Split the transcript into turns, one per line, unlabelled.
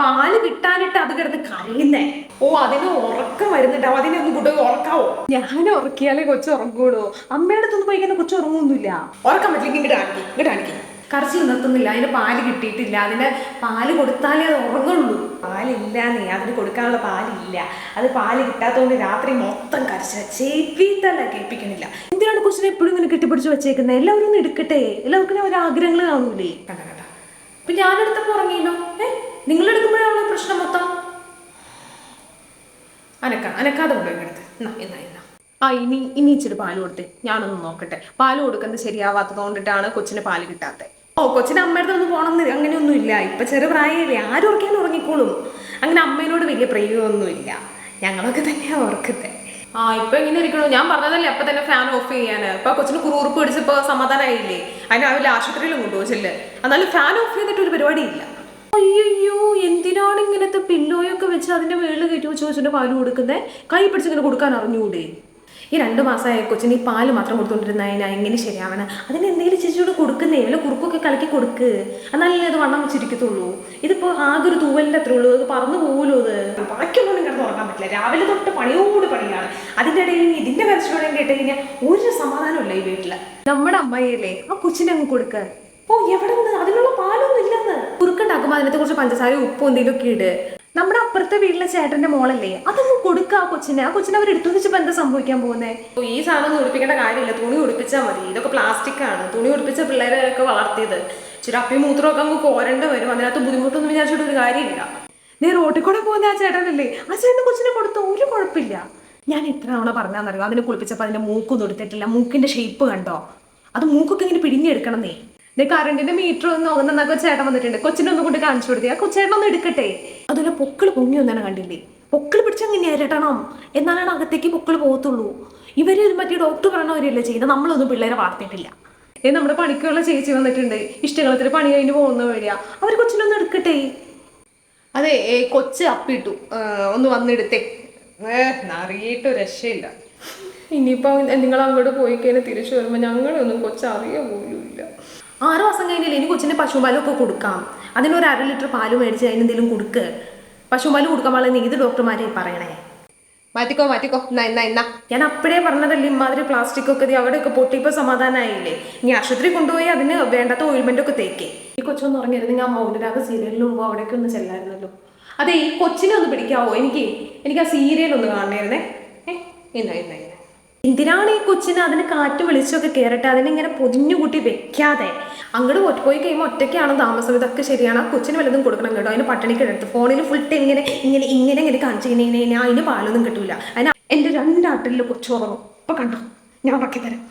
പാല് കിട്ടാനിട്ട് അത് കിടന്ന് കരയുന്നേ. ഓ അതിന് ഉറക്കം വരുന്നുണ്ടാവും, അതിനെ ഒന്ന് കൂടെ ഉറക്കാവോ? ഞാൻ ഉറക്കിയാലേ കൊച്ചു ഉറങ്ങുള്ളൂ. അമ്മയുടെ അടുത്തൊന്നും പോയിക്കാൻ കൊച്ചു ഉറങ്ങുന്നില്ല. ഉറക്കാൻ പറ്റില്ല, ഇങ്ങോട്ട് കാണിക്കും. കരച്ചിൽ നിർത്തുന്നില്ല, അതിന് പാല് കിട്ടിയിട്ടില്ല. അതിന് പാല് കൊടുത്താലേ അത് ഉറങ്ങുള്ളൂ. പാലില്ല, നീ അതിന് കൊടുക്കാനുള്ള പാലില്ല. അത് പാല് കിട്ടാത്തതുകൊണ്ട് രാത്രി മൊത്തം കരച്ചില, ചെവിത്തല്ല കേൾപ്പിക്കുന്നില്ല. എന്തിനാണ് കൊച്ചിനെ എപ്പോഴും ഇങ്ങനെ കെട്ടിപ്പിടിച്ച് വെച്ചേക്കുന്നത്? എല്ലാവരും ഒന്ന് എടുക്കട്ടെ, എല്ലാവർക്കും ഒരു ആഗ്രഹങ്ങൾ കാണൂലേ? കണ്ട കണ്ട ഇപ്പൊ ഞാനെടുത്തപ്പോ ഉറങ്ങിയല്ലോ. നിങ്ങളെടുക്കുമ്പോഴാണല്ലോ പ്രശ്നം മൊത്തം. അനക്കാതെ കൊണ്ടുപോയി എടുത്ത് ഇനി ഇച്ചിരി പാല് കൊടുത്തേ, ഞാനൊന്ന് നോക്കട്ടെ. പാല് കൊടുക്കുന്നത് ശരിയാവാത്തത് കൊണ്ടിട്ടാണ് കൊച്ചിന് പാല് കിട്ടാത്തത്. ഓ കൊച്ചിന് അമ്മയുടെ ഒന്ന് പോകണമെന്ന് അങ്ങനെയൊന്നും ഇല്ല. ഇപ്പൊ ചെറു പ്രായമല്ലേ, ആരും ഓർക്കാനും ഉറങ്ങിക്കോളും. അങ്ങനെ അമ്മേനോട് വലിയ പ്രയോഗമൊന്നുമില്ല, ഞങ്ങളൊക്കെ തന്നെയാ ഓർക്കുന്നത്. ഇപ്പൊ എങ്ങനെ ഇരിക്കണു? ഞാൻ പറഞ്ഞതല്ലേ അപ്പൊ തന്നെ ഫാൻ ഓഫ് ചെയ്യാന്. ഇപ്പൊ കൊച്ചിന് കുറുകുറുപ്പ് പിടിച്ചപ്പോ സമാധാനമായില്ലേ? അതിന് രാവിലെ ആശുപത്രിയിലും കൊണ്ടുപോയില്ലേ. എന്നാലും ഫാൻ ഓഫ് ചെയ്തിട്ട് ഒരു പരിപാടിയില്ല. അയ്യോ, എന്തിനാണ് ഇങ്ങനത്തെ പില്ലോയൊക്കെ വെച്ച് അതിന്റെ മേളിൽ കയറ്റി വെച്ച് കൊച്ചിന്റെ പാല് കൊടുക്കുന്നത്? കൈ പിടിച്ചിങ്ങനെ കൊടുക്കാൻ അറിഞ്ഞൂടെ? ഈ 2 മാസമായ കൊച്ചിന് ഈ പാല് മാത്രം കൊടുത്തോണ്ടിരുന്നതിനാ എങ്ങനെ ശരിയാവണം? അതിന് എന്തെങ്കിലും ചേച്ചിയോട് കൊടുക്കുന്നേ, വല്ല കുറുക്കൊക്കെ കലക്കി കൊടുക്ക്, എന്നാലല്ലേ അത് വണ്ണം വെച്ചിരിക്കത്തുള്ളൂ. ഇതിപ്പോ ആകെ ഒരു തൂവലിന്റെ അത്രേ ഉള്ളൂ, അത് പറന്നു പോകലോ. അത് ബാക്കിയൊന്നും കിടന്ന് ഉറങ്ങാൻ പറ്റില്ല. രാവിലെ തൊട്ട് പണിയോട് പണിയാണ്. അതിൻ്റെ ഇടയിൽ ഇതിന്റെ കരച്ചിലോടെ കേട്ട് കഴിഞ്ഞാൽ ഒരു സമാധാനമില്ല ഈ വീട്ടില്. നമ്മുടെ അമ്മയല്ലേ, ആ കൊച്ചിനെ അങ്ങ് കൊടുക്ക. എവിടെ നിന്ന്? അതിനുള്ള പാലൊന്നും ഇല്ലെന്ന്. കുറുക്കുണ്ടാക്കുമ്പോ അതിനകത്ത് കുറച്ച് പഞ്ചസാര ഉപ്പും എന്തെങ്കിലും ഒക്കെ ഇട്. നമ്മുടെ അപ്പുറത്തെ വീട്ടിലെ ചേട്ടന്റെ മോളല്ലേ, അതൊന്നും കൊടുക്ക ആ കൊച്ചിനെ. ആ കൊച്ചിനെ അവർ എടുത്തു വെച്ചപ്പോ എന്താ സംഭവിക്കാൻ പോകുന്നത്? ഈ സാധനം ഒന്നും ഉടുപ്പിക്കേണ്ട കാര്യമില്ല, തുണി ഉടുപ്പിച്ചാൽ മതി. ഇതൊക്കെ പ്ലാസ്റ്റിക് ആണ്. തുണി ഉടുപ്പിച്ച പിള്ളേരെയൊക്കെ വളർത്തിയത്. ഇച്ചിരി അപ്പി മൂത്രമൊക്കെ അങ്ങ് കോരണ്ട വരും. അതിനകത്ത് ബുദ്ധിമുട്ടൊന്നും വിചാരിച്ചിട്ട് ഒരു കാര്യമില്ല. നീ റോട്ടിൽ കൂടെ പോകുന്ന ആ ചേട്ടനല്ലേ, ആ ചേട്ടന് കൊച്ചിനെ കൊടുത്ത ഒരു കുഴപ്പമില്ല. ഞാൻ എത്ര തവണ പറഞ്ഞാന്നറിയോ, അതിനെ കുളിപ്പിച്ചപ്പോൾ അതിന്റെ മൂക്കൊന്നും എടുത്തിട്ടില്ല. മൂക്കിന്റെ ഷേപ്പ് കണ്ടോ? അത് മൂക്കൊക്കെ ഇങ്ങനെ പിടിഞ്ഞെടുക്കണമെന്നേ. കറണ്ടിന്റെ മീറ്റർ ഒന്നൊക്കെ ചേട്ടൻ വന്നിട്ടുണ്ട്. കൊച്ചിനെ ഒന്നും കൊണ്ട് കാണിച്ചു കൊടുത്തേ, ആ കൊച്ചേട്ടനൊന്നും എടുക്കട്ടെ. അതുപോലെ പൊക്കിള് പൊങ്ങി ഒന്നാണ് കണ്ടില്ലേ? പൊക്കിള് പിടിച്ചങ്ങനെ ഇരട്ടണം, എന്നാലാണ് അകത്തേക്ക് പൊക്കിള് പോകത്തുള്ളൂ. ഇവര് മറ്റേ ഡോക്ടർ പറഞ്ഞവരല്ലേ ചെയ്യുന്നത്, നമ്മളൊന്നും പിള്ളേരെ വളർത്തിയിട്ടില്ല. നമ്മുടെ പണിക്കുള്ള ചേച്ചി വന്നിട്ടുണ്ട്, ഇഷ്ടങ്ങളത്തിൽ പണി കഴിഞ്ഞ് പോകുന്ന വഴിയാ. അവർ കൊച്ചിനൊന്നും എടുക്കട്ടെ. അതെ, കൊച്ച് അപ്പിട്ടു, ഒന്ന് വന്നെടുത്തേ. അറിയിട്ട് രക്ഷയില്ല. ഇനിയിപ്പോ നിങ്ങൾ അങ്ങോട്ട് പോയി കഴിഞ്ഞാൽ തിരിച്ചു വരുമ്പോൾ ഞങ്ങളൊന്നും കൊച്ചറിയ പോലും ഇല്ല. 6 മാസം കഴിഞ്ഞില്ല, ഇനി കൊച്ചിന്റെ പശുപാലൊക്കെ കൊടുക്കാം. അതിനൊരു 1/2 ലിറ്റർ പാല് മേടിച്ച് അതിനെന്തെങ്കിലും കൊടുക്ക്. പശുപാല് കൊടുക്കാൻ പാടില്ല, ഏത് ഡോക്ടർമാരെ പറയണേ. മാറ്റിക്കോ ഞാൻ അപ്പോഴേ പറഞ്ഞതല്ലേ, ഇമാതിരി പ്ലാസ്റ്റിക് ഒക്കെ അവിടെയൊക്കെ പൊട്ടിയപ്പോൾ സമാധാനമായില്ലേ. ഇനി ആശുപത്രി കൊണ്ടുപോയി അതിന് വേണ്ടാത്ത ഓയിൽമെന്റ് ഒക്കെ തേക്കേ. ഈ കൊച്ചൊന്നും ഉറങ്ങിയിരുന്നെങ്കിൽ ആ മൗനരാഗ സീരിയലിന് മുമ്പ് അവിടേക്ക് ഒന്ന് ചെല്ലായിരുന്നല്ലോ. അതെ, ഈ കൊച്ചിനെ ഒന്ന് പിടിക്കാവോ? എനിക്ക് ആ സീരിയൽ ഒന്ന് കാണണമായിരുന്നേ. എന്തിനാണ് ഈ കൊച്ചിന് അതിന് കാറ്റ് വെളിച്ചമൊക്കെ കയറട്ടെ, അതിനിങ്ങനെ പൊതിഞ്ഞുകൂട്ടി വെക്കാതെ. അങ്ങോട്ട് പോയി കഴിയുമ്പോൾ ഒറ്റയ്ക്കാണ് താമസം. ഇതൊക്കെ ശരിയാണ്. ആ കൊച്ചിന് വല്ലതും കൊടുക്കണം കേട്ടോ. അതിന് പട്ടിണിക്ക് എടുത്ത് ഫോണിൽ ഫുൾ ടൈം ഇങ്ങനെ കാണിച്ചു കഴിഞ്ഞാൽ അതിന് പാലൊന്നും കിട്ടൂല. അതിന് എൻ്റെ 2 ആട്ടിലെ കൊച്ചു ഉറങ്ങും. അപ്പൊ കണ്ടോ, ഞാൻ ഉറക്കി തരാം.